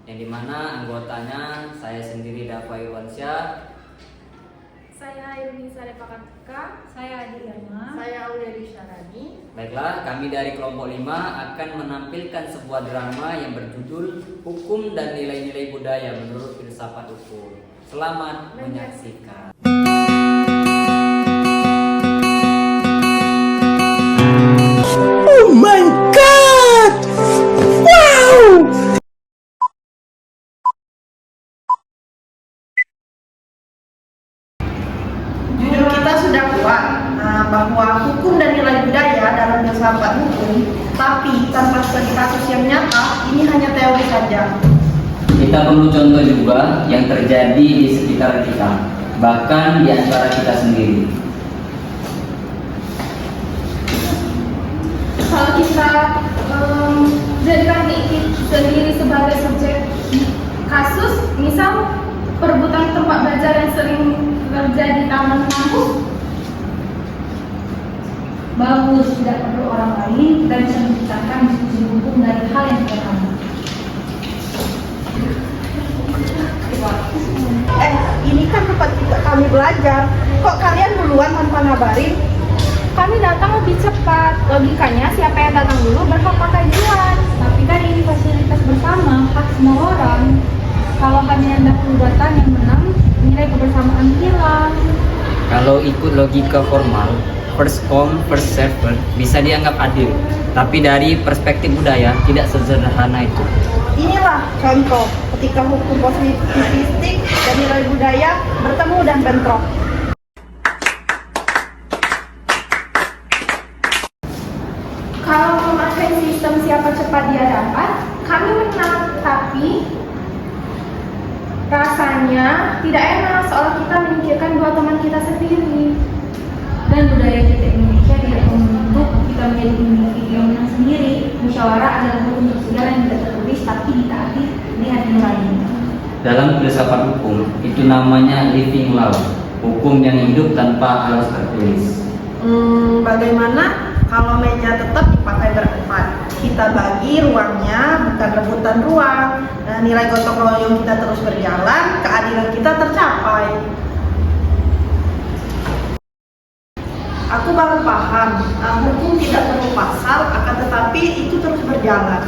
yang dimana anggotanya saya sendiri Dafa Irwansyah, saya Yuni Sarepakatika, Saya Adi Irma. saya Audrey Syarani. Baiklah, kami dari kelompok 5 akan menampilkan sebuah drama yang berjudul Hukum dan Nilai-Nilai Budaya Menurut Filsafat Hukum. Selamat menyaksikan. Oh my God! Wow! Judul kita sudah kuat bahwa hukum dan nilai budaya dalam filsafat hukum, tapi tanpa studi kasus yang nyata, ini hanya teori saja. Kita perlu contoh juga yang terjadi di sekitar kita, bahkan di antara kita sendiri. Kalau kita jadikan diri sendiri sebagai subjek kasus, misal perebutan tempat belajar yang sering terjadi di taman kampus, bagus, tidak perlu orang lain, kita bisa menciptakan diskusi hukum dari hal yang sederhana. Ini kan tempat juga kami belajar. Kok kalian duluan tanpa ngabarin? Kami datang lebih cepat. Logikanya siapa yang datang dulu berhak pakai duluan. Tapi kan ini fasilitas bersama, hak semua orang. Kalau hanya dahulu datang yang menang, nilai kebersamaan hilang. Kalau ikut logika formal, first come, first served bisa dianggap adil. Tapi dari perspektif budaya tidak sesederhana itu. Inilah contoh ketika hukum positivistik dan nilai budaya bertemu dan bentrok. Kalau memakai sistem siapa cepat dia dapat, kami menang. Tapi rasanya tidak enak soal kita memikirkan dua teman kita sendiri. Dan budaya kita Indonesia tidak membentuk kita menjadi individu yang menang sendiri. Musyawarah adalah hukum sosial yang tidak tertulis tapi ditaati dengan nilai. Dalam filsafat hukum, itu namanya living law, hukum yang hidup tanpa harus tertulis. Bagaimana kalau meja tetap dipakai berempat? Kita bagi ruangnya, bukan rebutan ruang. Nilai gotong royong kita terus berjalan, keadilan kita tercapai. Aku baru paham, hukum tidak perlu pasal, akan tetapi itu terus berjalan.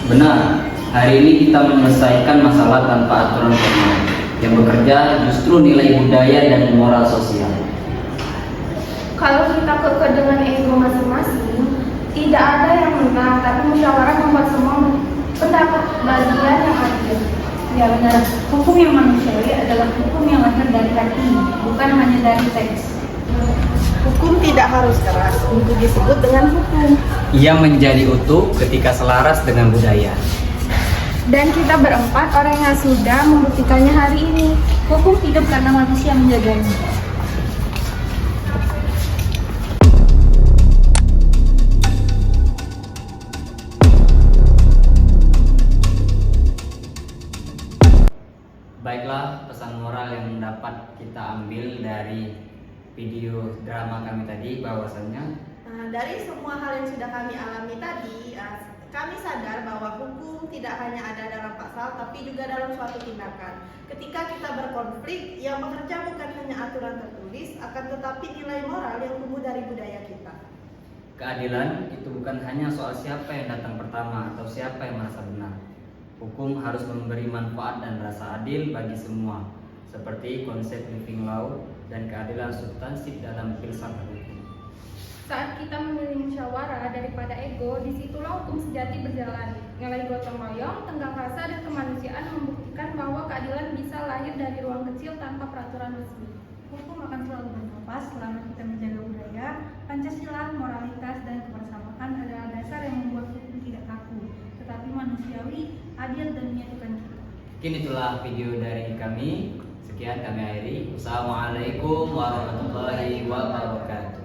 Benar, hari ini kita menyelesaikan masalah tanpa aturan formal. Yang bekerja justru nilai budaya dan moral sosial. Kalau kita kekeh dengan ego masing-masing, tidak ada yang menang, tapi musyawarah membuat semua pendapat bagian yang adil. Ya benar, hukum yang manusiawi adalah hukum yang lahir dari hati, bukan hanya dari teks. Hukum tidak harus keras untuk disebut dengan hukum. Ia menjadi utuh ketika selaras dengan budaya. Dan kita berempat orang yang sudah membuktikannya hari ini. Hukum hidup karena manusia menjaganya. Baiklah, pesan moral yang dapat kita ambil dari video drama kami tadi bahwasanya Dari semua hal yang sudah kami alami tadi, kami sadar bahwa hukum tidak hanya ada dalam pasal, tapi juga dalam suatu tindakan. Ketika kita berkonflik, yang bekerja bukan hanya aturan tertulis, akan tetapi nilai moral yang tumbuh dari budaya kita. keadilan itu bukan hanya soal siapa yang datang pertama atau siapa yang merasa benar. Hukum harus memberi manfaat dan rasa adil bagi semua, seperti konsep living law dan keadilan substansif dalam filsafat hukum. Saat kita memilih musyawarah daripada ego, disitulah hukum sejati berjalan. Nilai gotong royong, tenggang rasa, dan kemanusiaan membuktikan bahwa keadilan bisa lahir dari ruang kecil tanpa peraturan resmi. Hukum akan selalu bernafas selama kita menjaga budaya. Pancasila, moralitas, dan kebersamaan adalah dasar yang membuat hukum tidak kaku, tetapi manusiawi, adil, dan menyatukan kita. Mungkin itulah video dari kami. Sekian, kami akhiri. Wassalamualaikum warahmatullahi wabarakatuh.